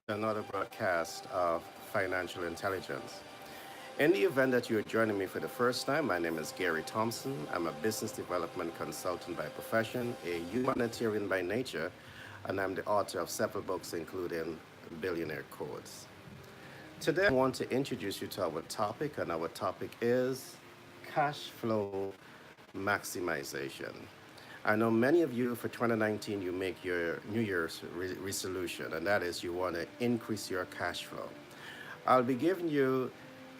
another broadcast of financial intelligence. In the event that you're joining me for the first time, my name is Gary Thompson. I'm a business development consultant by profession, a humanitarian by nature, and I'm the author of several books, including Billionaire Codes. Today, I want to introduce you to our topic, and our topic is cash flow maximization. I know many of you for 2019 you make your New Year's resolution, and that is you want to increase your cash flow. I'll be giving you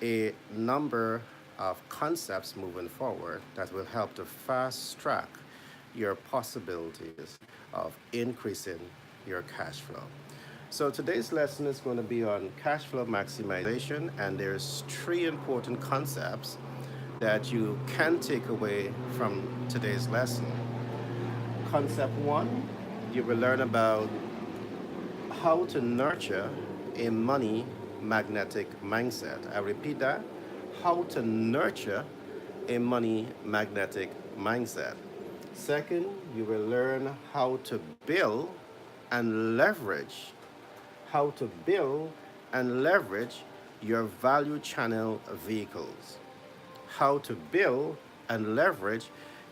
a number of concepts moving forward that will help to fast track your possibilities of increasing your cash flow. So today's lesson is going to be on cash flow maximization, and there's three important concepts that you can take away from today's lesson. Concept one, you will learn about how to nurture a money magnetic mindset. I repeat that, how to nurture a money magnetic mindset. Second, you will learn how to build and leverage, how to build and leverage your value channel vehicles. How to build and leverage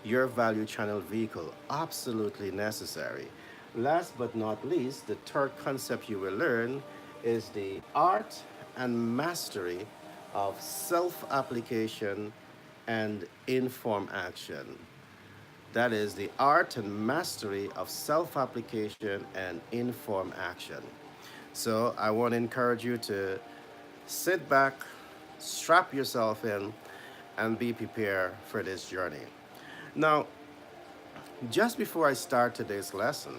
your value channel vehicle. Absolutely necessary. Last but not least, the third concept you will learn is the art and mastery of self-application and informed action. That is the art and mastery of self-application and informed action. So I want to encourage you to sit back, strap yourself in, and be prepared for this journey. Now, just before I start today's lesson,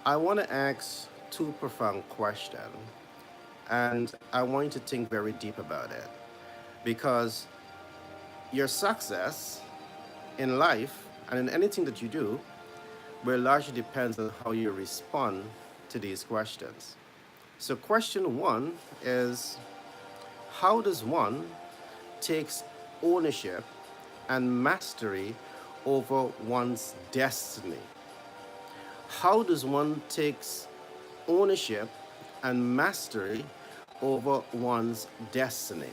I want to ask two profound questions, and I want you to think very deep about it, because your success in life and in anything that you do will largely depends on how you respond to these questions. So question one is, how does one take ownership and mastery over one's destiny? How does one take ownership and mastery over one's destiny?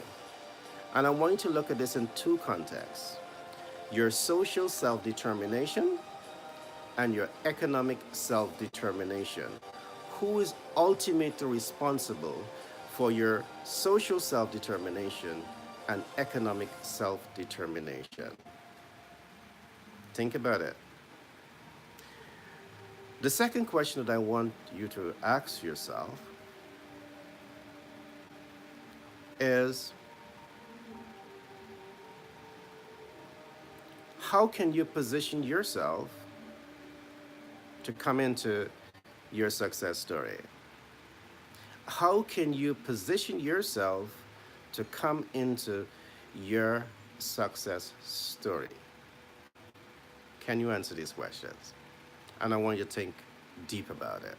And I want you to look at this in two contexts: your social self-determination and your economic self-determination. Who is ultimately responsible for your social self-determination and economic self-determination? Think about it. The second question that I want you to ask yourself is, how can you position yourself to come into your success story? How can you position yourself to come into your success story? Can you answer these questions? And I want you to think deep about it.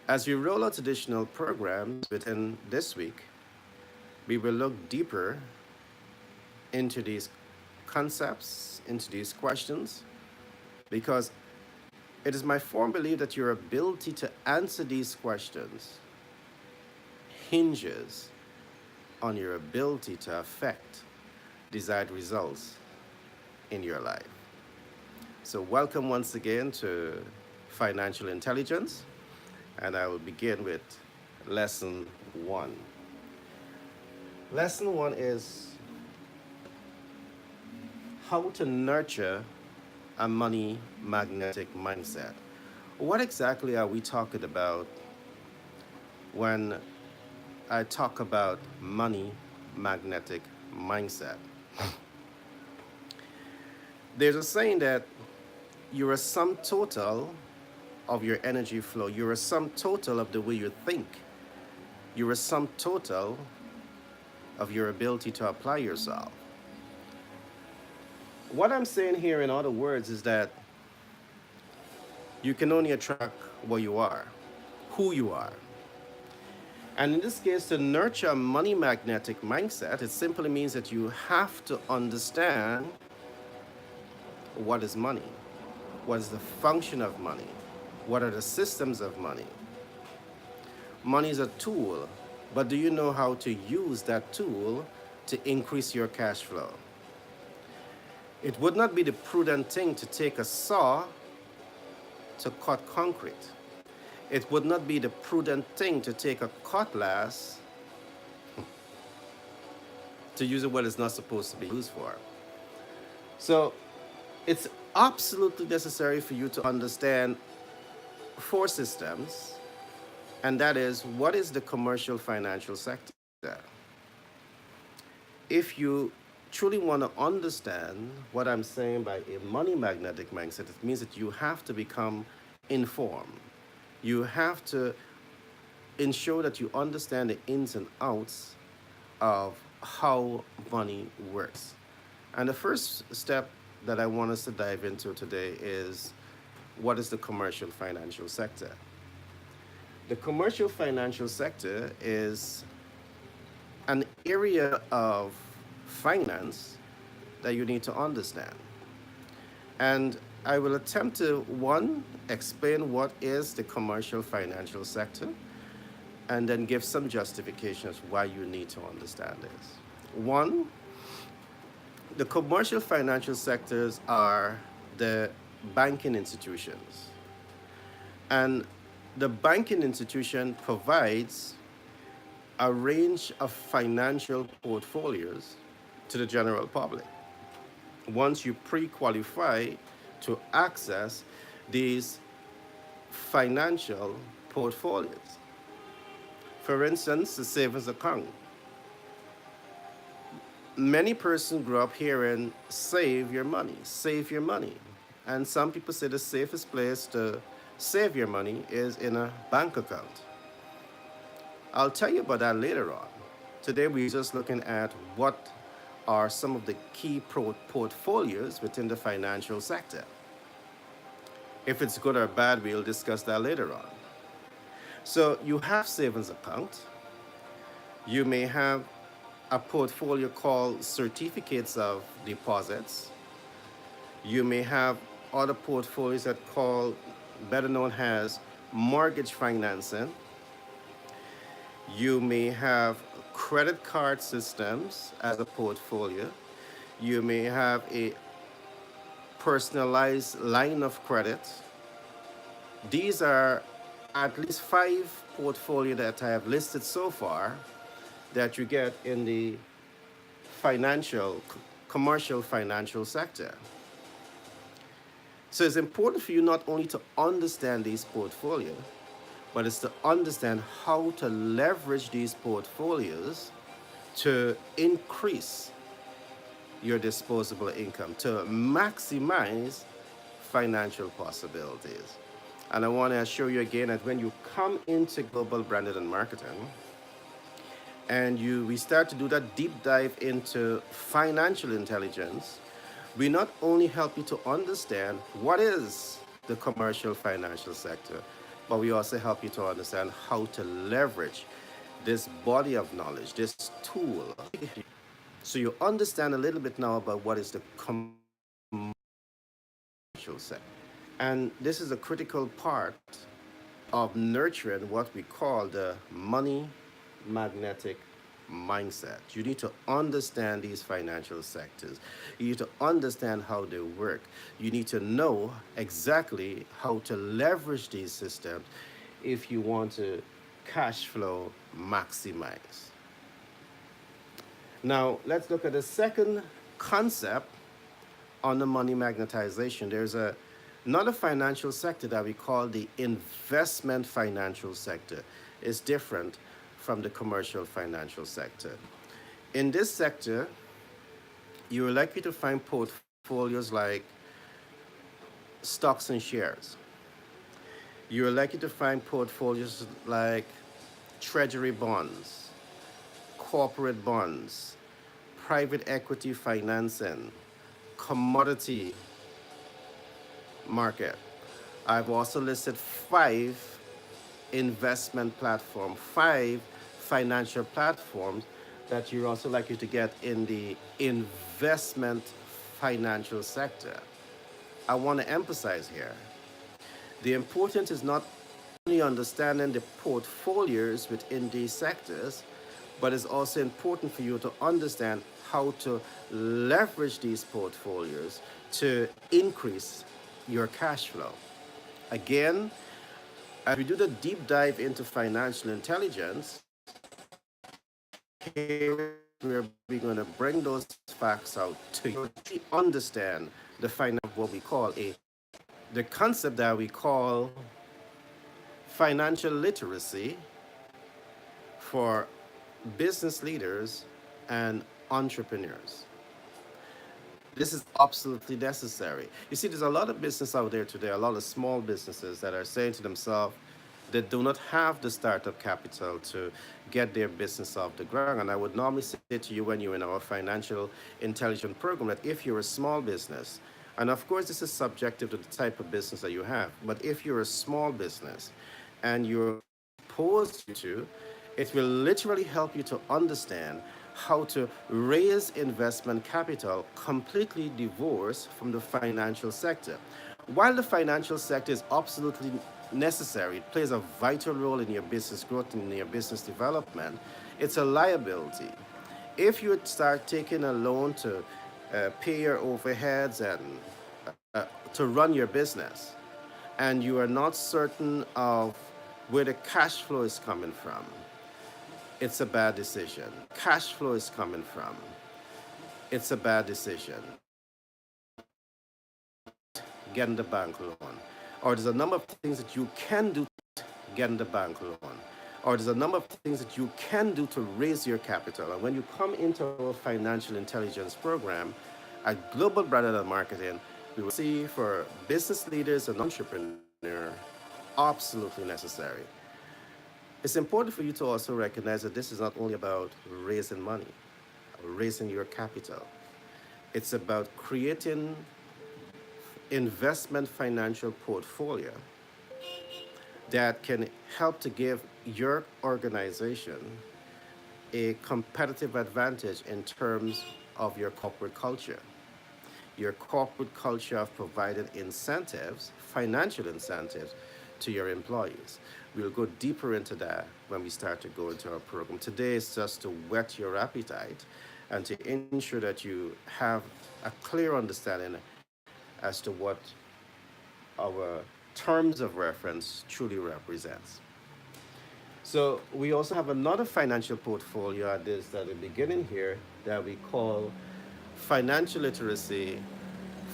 As we roll out additional programs within this week, we will look deeper into these concepts, into these questions, because it is my firm belief that your ability to answer these questions hinges on your ability to affect desired results in your life. So welcome once again to Financial Intelligence, and I will begin with lesson one. Lesson one is how to nurture a money magnetic mindset. What exactly are we talking about when I talk about money magnetic mindset? There's a saying that you're a sum total of your energy flow. You're a sum total of the way you think. You're a sum total of your ability to apply yourself. What I'm saying here, in other words, is that you can only attract what you are, who you are. And in this case, to nurture a money magnetic mindset, it simply means that you have to understand what is money, what is the function of money, What are the systems of money? Money is a tool, but do you know how to use that tool to increase your cash flow? It would not be the prudent thing to take a saw to cut concrete. It would not be the prudent thing to take a cutlass to use it what it's not supposed to be used for. So it's absolutely necessary for you to understand four systems, and that is what is the commercial financial sector? If you truly want to understand what I'm saying by a money magnetic mindset, it means that you have to become informed. You have to ensure that you understand the ins and outs of how money works. And the first step that I want us to dive into today is what is the commercial financial sector? The commercial financial sector is an area of finance that you need to understand. And I will attempt to, one, explain what is the commercial financial sector, and then give some justifications why you need to understand this. One, the commercial financial sectors are the banking institutions. And the banking institution provides a range of financial portfolios to the general public. Once you pre-qualify to access these financial portfolios. For instance, the savings account. Many persons grow up hearing, save your money, save your money. And some people say the safest place to save your money is in a bank account. I'll tell you about that later on. Today we're just looking at what are some of the key portfolios within the financial sector. If it's good or bad, we'll discuss that later on. So you have savings account. You may have a portfolio called certificates of deposits. You may have other portfolios that call better known as mortgage financing. You may have credit card systems as a portfolio. You may have a personalized line of credit. These are at least 5 portfolios that I have listed so far that you get in the commercial financial sector. So it's important for you not only to understand these portfolios, but it's to understand how to leverage these portfolios to increase your disposable income, to maximize financial possibilities. And I want to assure you again that when you come into global branding and marketing, and we start to do that deep dive into financial intelligence, we not only help you to understand what is the commercial financial sector, but we also help you to understand how to leverage this body of knowledge, this tool. So you understand a little bit now about what is the commercial sector. And this is a critical part of nurturing what we call the money magnetic mindset. You need to understand these financial sectors. You need to understand how they work. You need to know exactly how to leverage these systems if you want to cash flow maximize. Now, let's look at the second concept on the money magnetization. There's another financial sector that we call the investment financial sector. It's different from the commercial financial sector. In this sector, you're likely to find portfolios like stocks and shares. You're likely to find portfolios like treasury bonds, corporate bonds, private equity financing, commodity market. I've also listed 5 investment platforms, 5 financial platforms that you're also likely to get in the investment financial sector. I want to emphasize here, The importance is not only understanding the portfolios within these sectors, but it's also important for you to understand how to leverage these portfolios to increase your cash flow. Again, as we do the deep dive into financial intelligence, here we're going to bring those facts out to you to understand the what we call the concept that we call financial literacy for business leaders and entrepreneurs. This is absolutely necessary. You see, there's a lot of business out there today, a lot of small businesses that are saying to themselves, they do not have the startup capital to get their business off the ground. And I would normally say to you when you're in our financial intelligence program that if you're a small business, and of course this is subjective to the type of business that you have, but if you're a small business and you're opposed to, it will literally help you to understand how to raise investment capital completely divorced from the financial sector. While the financial sector is absolutely necessary, it plays a vital role in your business growth and in your business development, it's a liability. If you start taking a loan to pay your overheads and to run your business, and you are not certain of where the cash flow is coming from, it's a bad decision. Cash flow is coming from, it's a bad decision. Getting the bank loan. Or there's a number of things that you can do to get the bank loan. Or there's a number of things that you can do to raise your capital. And when you come into our financial intelligence program at Global Branded and Marketing, we will see for business leaders and entrepreneurs, absolutely necessary. It's important for you to also recognize that this is not only about raising money, raising your capital. It's about creating investment financial portfolio that can help to give your organization a competitive advantage in terms of your corporate culture. Your corporate culture of providing incentives, financial incentives, to your employees. We'll go deeper into that when we start to go into our program. Today is just to whet your appetite and to ensure that you have a clear understanding as to what our terms of reference truly represents. So we also have another financial portfolio at the beginning here that we call financial literacy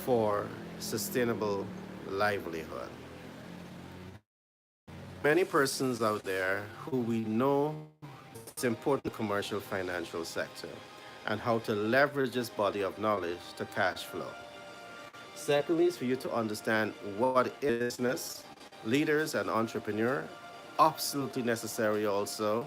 for sustainable livelihood. Many persons out there who we know it's important commercial financial sector and how to leverage this body of knowledge to cash flow. Secondly, is for you to understand what is business, leaders and entrepreneur, absolutely necessary also.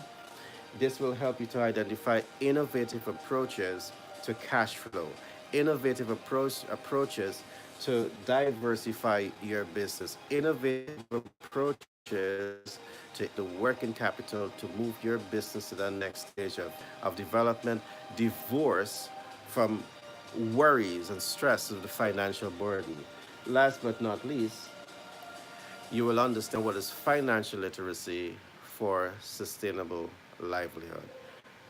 This will help you to identify innovative approaches to cash flow, innovative approaches to diversify your business, innovative approaches to the working capital to move your business to the next stage of development, divorce from worries and stress of the financial burden. Last but not least, you will understand what is financial literacy for sustainable livelihood.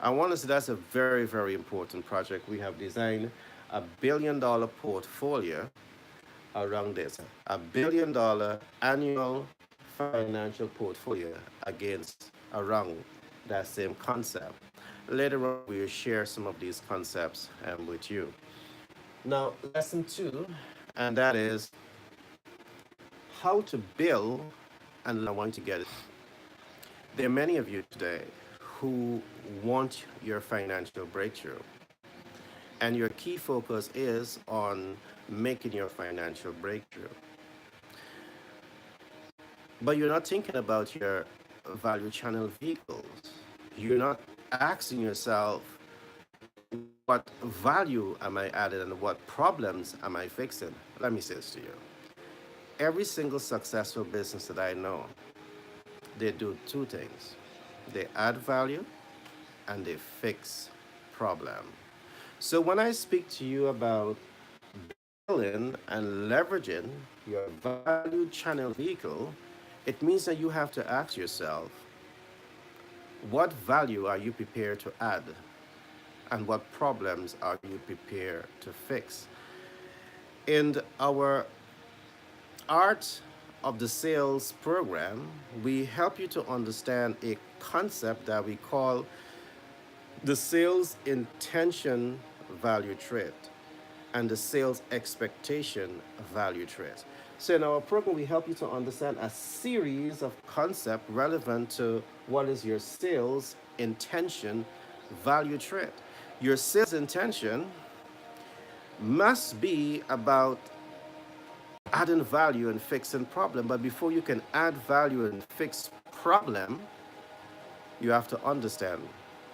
I want to say that's a very, very important project. We have designed $1 billion portfolio around this, $1 billion annual financial portfolio against around that same concept. Later on, we will share some of these concepts with you. Now, lesson 2, and that is how to build, and I want to get it. There are many of you today who want your financial breakthrough, and your key focus is on making your financial breakthrough. But you're not thinking about your value channel vehicles. You're not asking yourself, what value am I adding and what problems am I fixing? Let me say this to you. Every single successful business that I know, they do two things. They add value and they fix problem. So when I speak to you about building and leveraging your value channel vehicle, it means that you have to ask yourself, what value are you prepared to add? And what problems are you prepared to fix? In our Art of the Sales program, we help you to understand a concept that we call the sales intention value trait and the sales expectation value trait. So in our program, we help you to understand a series of concepts relevant to what is your sales intention value trait. Your sales intention must be about adding value and fixing problem, but before you can add value and fix problem, you have to understand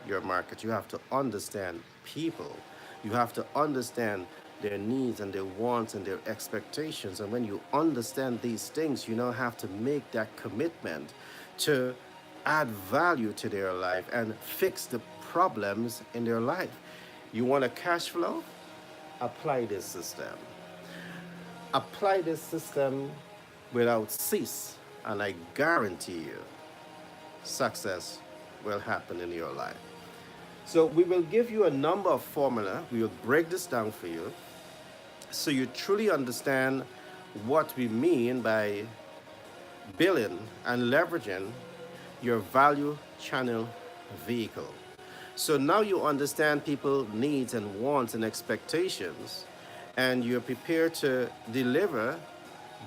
your market. You have to understand people. You have to understand their needs and their wants and their expectations. And when you understand these things, you now have to make that commitment to add value to their life and fix the problems in their life. You want a cash flow? Apply this system. Apply this system without cease, and I guarantee you success will happen in your life. So we will give you a number of formula. We will break this down for you so you truly understand what we mean by building and leveraging your value channel vehicle. So now you understand people's needs and wants and expectations, and you're prepared to deliver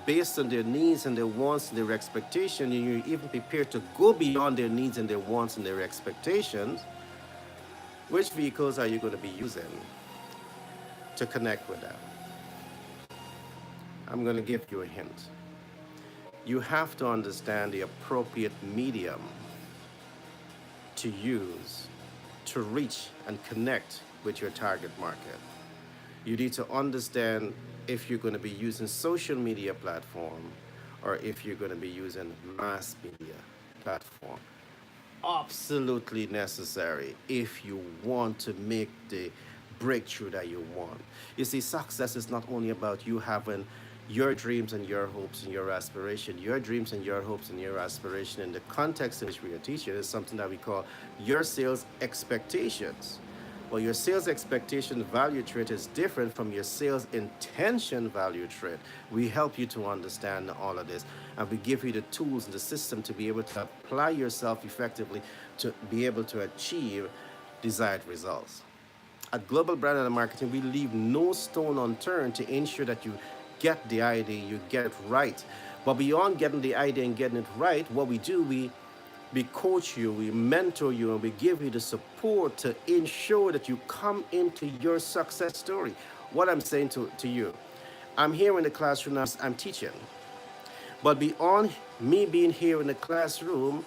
based on their needs and their wants and their expectations, and you're even prepared to go beyond their needs and their wants and their expectations. Which vehicles are you going to be using to connect with them? I'm going to give you a hint. You have to understand the appropriate medium to use to reach and connect with your target market. You need to understand if you're going to be using social media platform or if you're going to be using mass media platform. Absolutely necessary if you want to make the breakthrough that you want. You see, success is not only about you having your dreams and your hopes and your aspiration. Your dreams and your hopes and your aspiration in the context in which we are teaching is something that we call your sales expectations. Well, your sales expectation value trait is different from your sales intention value trait. We help you to understand all of this, and we give you the tools and the system to be able to apply yourself effectively to be able to achieve desired results. At Global Brand and Marketing, we leave no stone unturned to ensure that you get the idea, you get it right. But beyond getting the idea and getting it right, what we do, we coach you, we mentor you, and we give you the support to ensure that you come into your success story. What I'm saying to you, I'm here in the classroom, I'm teaching. But beyond me being here in the classroom,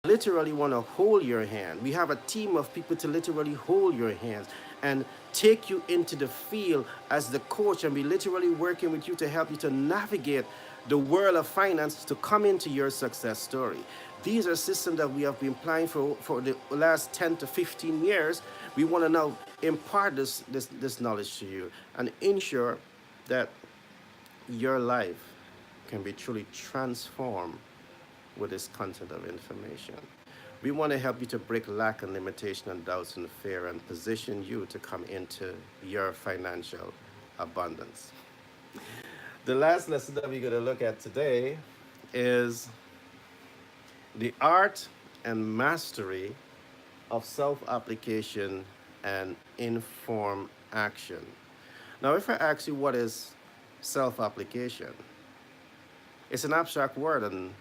I literally want to hold your hand. We have a team of people to literally hold your hands and take you into the field as the coach, and we literally working with you to help you to navigate the world of finance to come into your success story. These are systems that we have been applying for the last 10 to 15 years. We want to now impart this knowledge to you and ensure that your life can be truly transformed with this content of information. We want to help you to break lack and limitation and doubts and fear and position you to come into your financial abundance. The last lesson that we're going to look at today is the art and mastery of self-application and informed action. Now, if I ask you what is self-application, it's an abstract word, and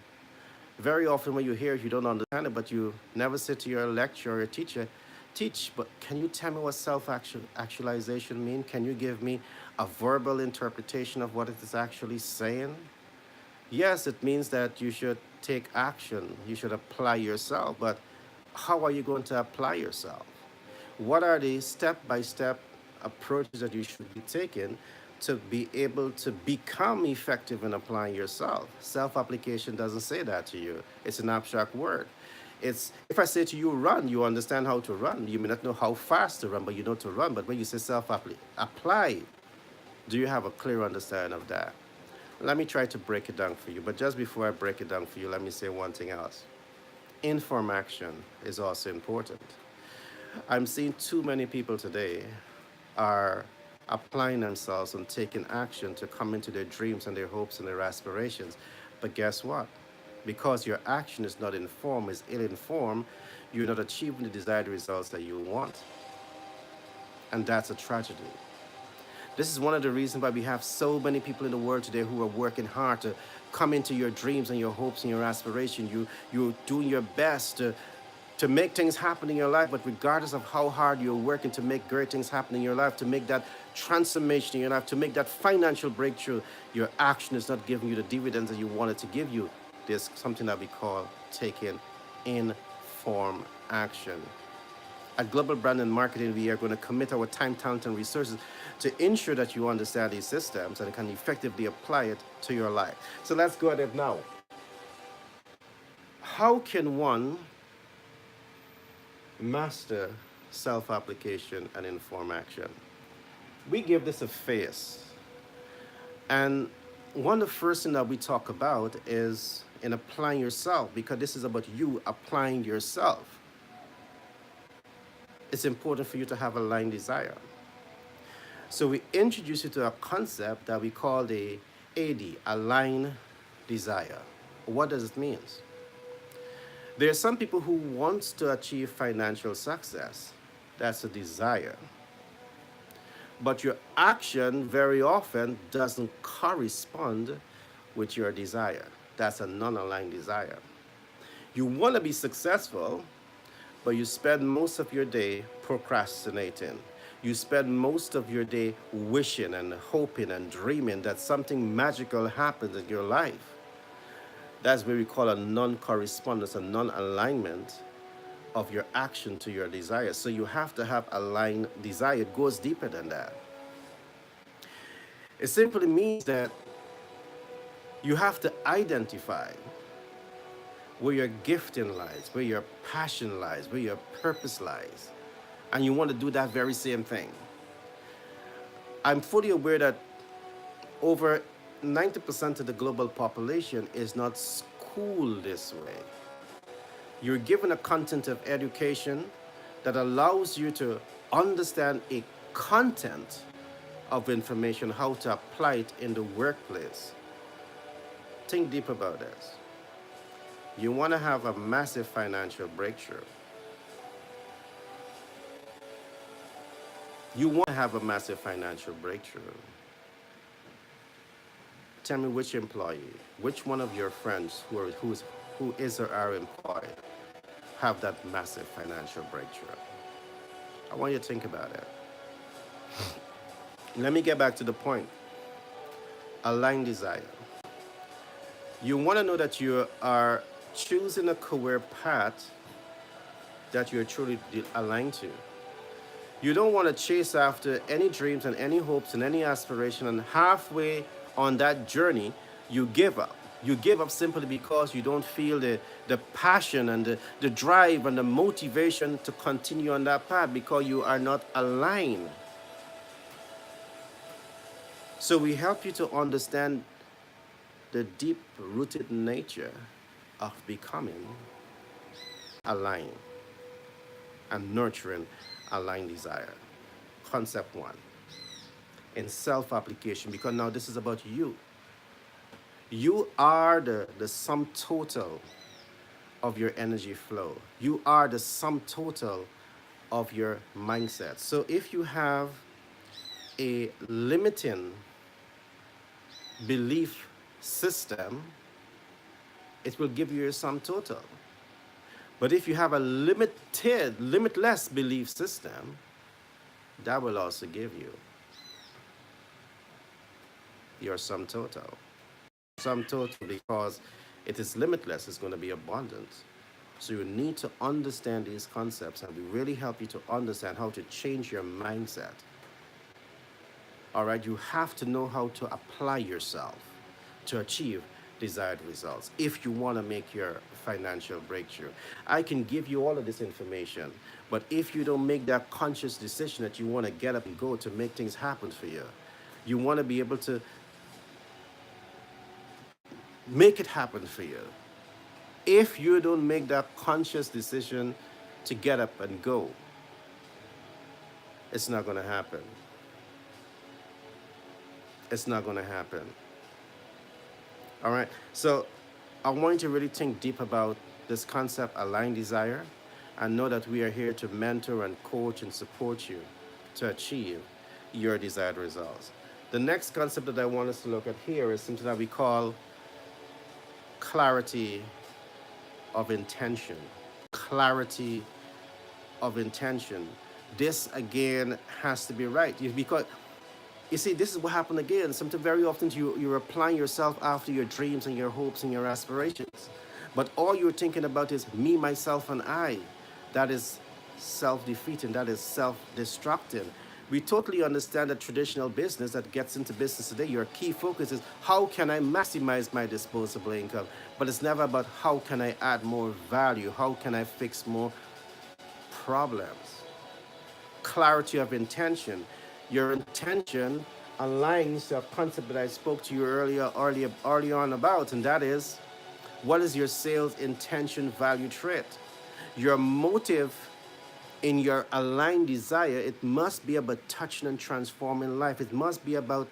very often when you hear it, you don't understand it, but you never say to your lecturer or your teacher, teach, but can you tell me what self-actualization means? Can you give me a verbal interpretation of what it is actually saying? Yes, it means that you should take action. You should apply yourself, but how are you going to apply yourself? What are the step-by-step approaches that you should be taking to be able to become effective in applying yourself? Self-application doesn't say that to you. It's an abstract word. It's if I say to you run, you understand how to run. You may not know how fast to run, but you know to run. But when you say self-apply, Do you have a clear understanding of that? Let me try to break it down for you. But just before I break it down for you, let me say one thing else. Informed action is also important. I'm seeing too many people today are applying themselves and taking action to come into their dreams and their hopes and their aspirations. But guess what? Because your action is not informed, is ill informed, you're not achieving the desired results that you want. And that's a tragedy. This is one of the reasons why we have so many people in the world today who are working hard to come into your dreams and your hopes and your aspirations. You're doing your best to make things happen in your life, but regardless of how hard you're working to make great things happen in your life, to make that transformation in your life, to make that financial breakthrough, your action is not giving you the dividends that you wanted to give you. There's something that we call taking informed action. At Global Brand and Marketing, we are going to commit our time, talent, and resources to ensure that you understand these systems and can effectively apply it to your life. So let's go at it now. How can one master self-application and informed action? We give this a face. And one of the first things that we talk about is in applying yourself, because this is about you applying yourself. It's important for you to have a aligned desire. So we introduce you to a concept that we call the AD, aligned desire. What does it mean? There are some people who want to achieve financial success. That's a desire. But your action very often doesn't correspond with your desire. That's a non-aligned desire. You want to be successful, but you spend most of your day procrastinating. You spend most of your day wishing and hoping and dreaming that something magical happens in your life. That's what we call a non-correspondence, a non-alignment of your action to your desire. So you have to have aligned desire. It goes deeper than that. It simply means that you have to identify where your gifting lies, where your passion lies, where your purpose lies. And you want to do that very same thing. I'm fully aware that over 90% of the global population is not schooled this way. You're given a content of education that allows you to understand a content of information, how to apply it in the workplace. Think deep about this. You want to have a massive financial breakthrough. You want to have a massive financial breakthrough. Tell me which employee, which one of your friends who is or are employed have that massive financial breakthrough. I want you to think about it. Let me get back to the point. Aligned desire. You want to know that you are choosing a career path that you're truly aligned to. You don't want to chase after any dreams and any hopes and any aspiration, and halfway on that journey, you give up. You give up simply because you don't feel the passion and the drive and the motivation to continue on that path because you are not aligned. So we help you to understand the deep-rooted nature of becoming aligned and nurturing aligned desire. Concept one, in self-application, because now this is about you. You are the sum total of your energy flow. You are the sum total of your mindset. So if you have a limiting belief system, it will give you your sum total. But if you have a limitless belief system, that will also give you your sum total. Sum total, because it is limitless, it's going to be abundant. So you need to understand these concepts, and we really help you to understand how to change your mindset. All right, you have to know how to apply yourself to achieve desired results if you want to make your financial breakthrough. I can give you all of this information, but if you don't make that conscious decision that you want to get up and go to make things happen for you, You want to be able to make it happen for you. If you don't make that conscious decision to get up and go, it's not going to happen. It's not going to happen. All right. So I want you to really think deep about this concept, aligned desire, and know that we are here to mentor and coach and support you to achieve your desired results. The next concept that I want us to look at here is something that we call clarity of intention. Clarity of intention. This again has to be right because you see, this is what happened again. Something very often you're applying yourself after your dreams and your hopes and your aspirations. But all you're thinking about is me, myself, and I. That is self-defeating. That is self-destructing. We totally understand that traditional business that gets into business today, your key focus is how can I maximize my disposable income? But it's never about how can I add more value? How can I fix more problems? Clarity of intention. Your intention aligns to a concept that I spoke to you earlier on about, and that is what is your sales intention value trait? Your motive in your aligned desire, it must be about touching and transforming life. It must be about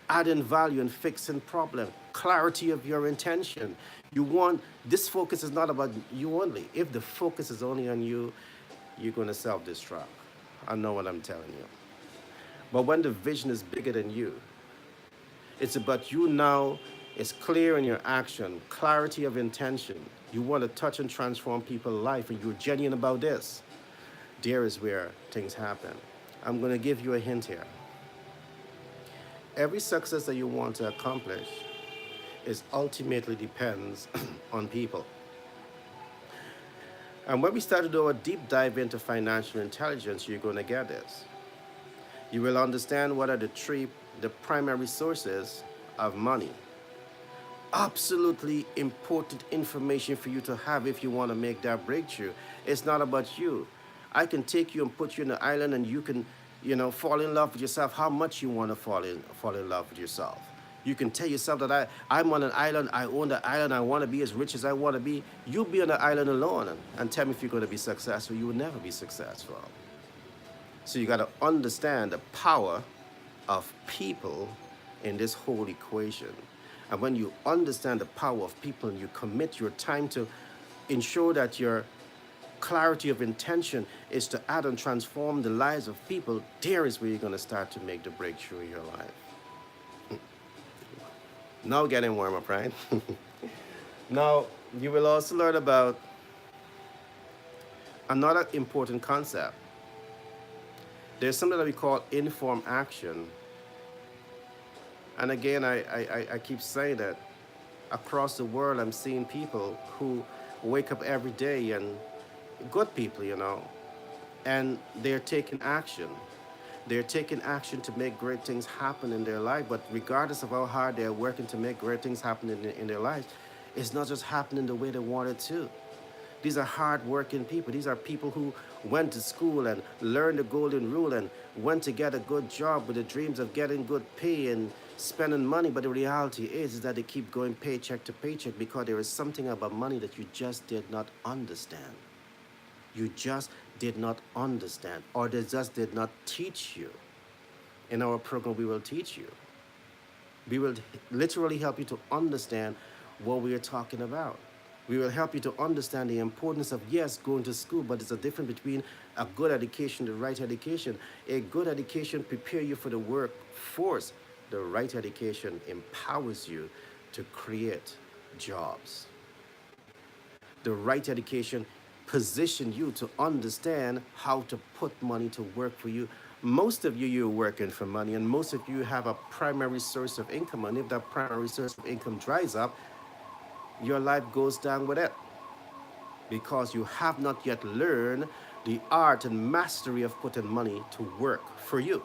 adding value and fixing problem. Clarity of your intention. You want, this focus is not about you only. If the focus is only on you, you're going to self-destruct. I know what I'm telling you. But when the vision is bigger than you, it's about you now. It's clear in your action, clarity of intention. You want to touch and transform people's life, and you're genuine about this. There is where things happen. I'm going to give you a hint here. Every success that you want to accomplish is ultimately depends on people. And when we start to do a deep dive into financial intelligence, you're going to get this. You will understand what are the primary sources of money. Absolutely important information for you to have if you want to make that breakthrough. It's not about you. I can take you and put you in an island and you can, fall in love with yourself how much you want to fall in love with yourself. You can tell yourself that I'm on an island, I own the island, I want to be as rich as I want to be. You'll be on the island alone and tell me if you're going to be successful. You will never be successful. So you got to understand the power of people in this whole equation. And when you understand the power of people and you commit your time to ensure that your clarity of intention is to add and transform the lives of people, there is where you're going to start to make the breakthrough in your life. Now getting warm up, right? Now, you will also learn about another important concept. There's something that we call informed action. And again, I keep saying that across the world, I'm seeing people who wake up every day, and good people, and they're taking action. They're taking action to make great things happen in their life. But regardless of how hard they're working to make great things happen in their lives, it's not just happening the way they want it to. These are hard-working people. These are people who went to school and learned the golden rule and went to get a good job with the dreams of getting good pay and spending money. But the reality is that they keep going paycheck to paycheck because there is something about money that you just did not understand. You just did not understand, or they just did not teach you. In our program, we will teach you. We will literally help you to understand what we are talking about. We will help you to understand the importance of, yes, going to school, but there's a difference between a good education, the right education. A good education prepares you for the workforce. The right education empowers you to create jobs. The right education positions you to understand how to put money to work for you. Most of you, you're working for money, and most of you have a primary source of income. And if that primary source of income dries up, your life goes down with it, because you have not yet learned the art and mastery of putting money to work for you.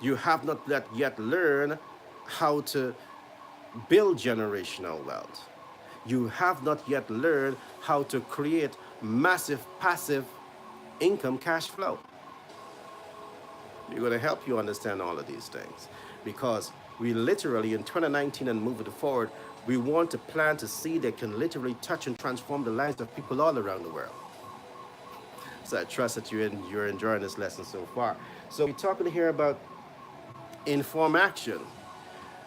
You have not yet learned how to build generational wealth. You have not yet learned how to create massive passive income cash flow. We're going to help you understand all of these things because we literally, in 2019 and moving forward, we want to plant a seed that can literally touch and transform the lives of people all around the world. So I trust that you're enjoying this lesson so far. So we're talking here about informed action.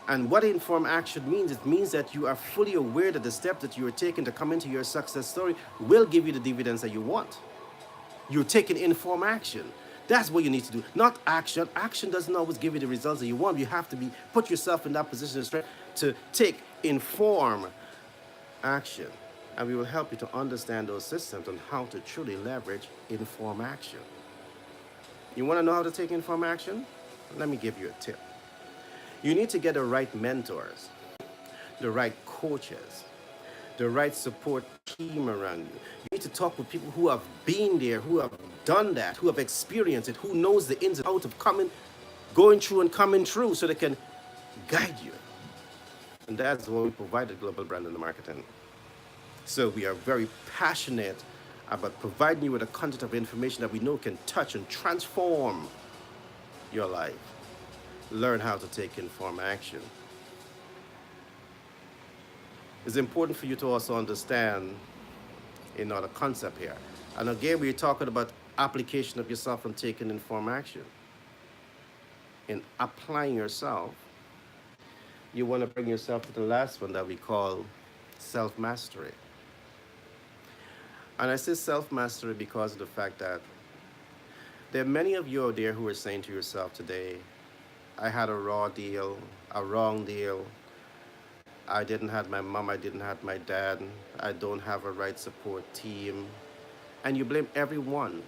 And what informed action means, it means that you are fully aware that the steps that you are taking to come into your success story will give you the dividends that you want. You're taking informed action. That's what you need to do. Not action. Action doesn't always give you the results that you want. You have to put yourself in that position of strength to take informed action. And we will help you to understand those systems and how to truly leverage informed action. You want to know how to take informed action? Let me give you a tip. You need to get the right mentors, the right coaches, the right support team around you. You need to talk with people who have been there, who have done that, who have experienced it, who knows the ins and outs of going through and coming through so they can guide you. And that's what we provide at Global Brand and Marketing. So we are very passionate about providing you with a content of information that we know can touch and transform your life. Learn how to take informed action. It's important for you to also understand another concept here. And again, we're talking about application of yourself and taking informed action. In applying yourself, you want to bring yourself to the last one that we call self-mastery. And I say self-mastery because of the fact that there are many of you out there who are saying to yourself today, I had a wrong deal, I didn't have my mom, I didn't have my dad, I don't have a right support team. And you blame everyone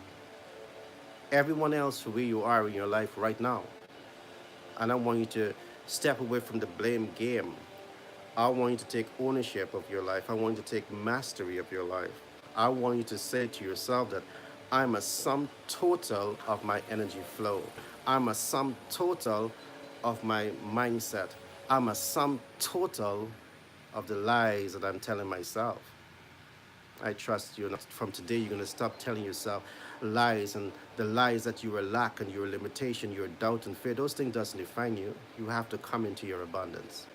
else for where you are in your life right now. And I want you to step away from the blame game. I want you to take ownership of your life. I want you to take mastery of your life. I want you to say to yourself that I'm a sum total of my energy flow. I'm a sum total of my mindset. I'm a sum total of the lies that I'm telling myself. I trust you. From today, you're going to stop telling yourself lies, and the lies that you are lack and your limitation, your doubt and fear. Those things doesn't define you. You have to come into your abundance.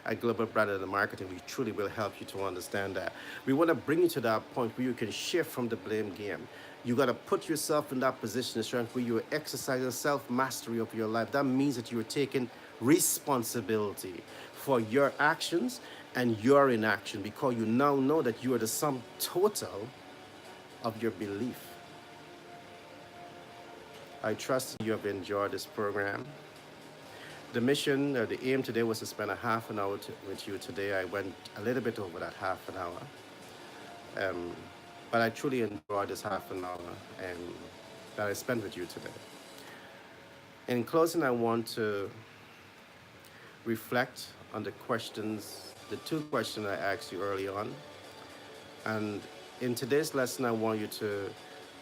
At Global Brand and Marketing, we truly will help you to understand that. We want to bring you to that point where you can shift from the blame game. You got to put yourself in that position of strength where you're exercising self-mastery of your life. That means that you're taking responsibility for your actions and your inaction, because you now know that you are the sum total of your belief. I trust you have enjoyed this program. The mission, or the aim today was to spend a half an hour with you today. I went a little bit over that half an hour. But I truly enjoyed this half an hour that I spent with you today. In closing, I want to reflect on the two questions I asked you early on. And in today's lesson, I want you to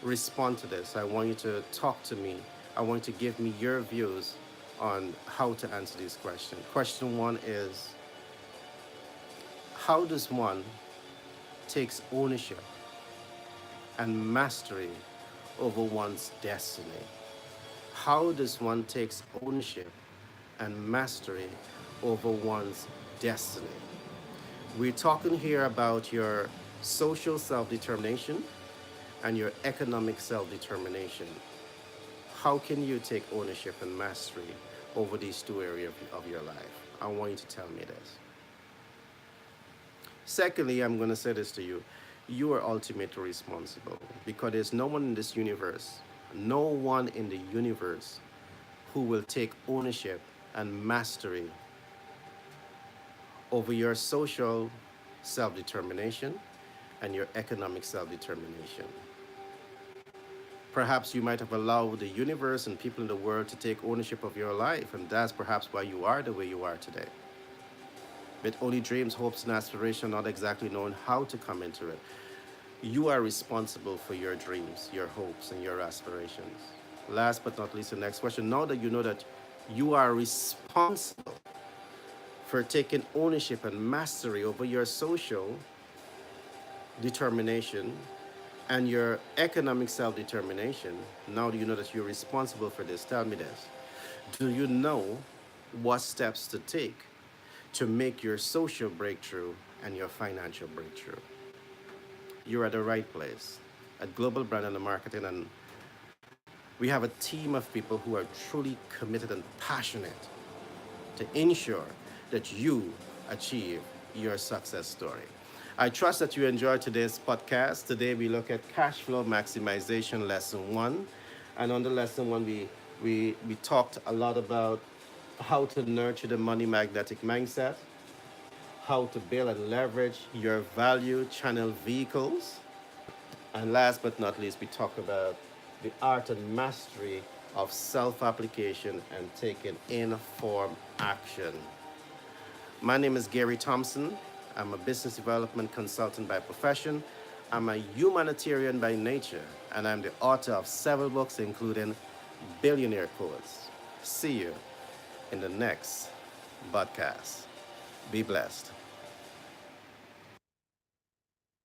respond to this. I want you to talk to me. I want you to give me your views on how to answer these questions. Question one is, how does one takes ownership and mastery over one's destiny? How does one takes ownership and mastery over one's destiny? We're talking here about your social self-determination and your economic self-determination. How can you take ownership and mastery over these two areas of your life? I want you to tell me this. Secondly, I'm going to say this to you. You are ultimately responsible, because there's no one in this universe, who will take ownership and mastery over your social self-determination and your economic self-determination. Perhaps you might have allowed the universe and people in the world to take ownership of your life, and that's perhaps why you are the way you are today. With only dreams, hopes, and aspirations, not exactly knowing how to come into it. You are responsible for your dreams, your hopes, and your aspirations. Last but not least, the next question. Now that you know that you are responsible for taking ownership and mastery over your social determination and your economic self-determination. Now you know that you're responsible for this. Tell me this. Do you know what steps to take to make your social breakthrough and your financial breakthrough? You're at the right place at Global Brand and Marketing, and we have a team of people who are truly committed and passionate to ensure that you achieve your success story. I trust that you enjoyed today's podcast. Today we look at cash flow maximization lesson one. And on the lesson one, we talked a lot about how to nurture the money magnetic mindset, how to build and leverage your value channel vehicles, and last but not least, we talk about the art and mastery of self-application and taking informed action. My name is Gary Thompson. I'm a business development consultant by profession. I'm a humanitarian by nature, and I'm the author of several books, including Billionaire Codes. See you in the next podcast. Be blessed.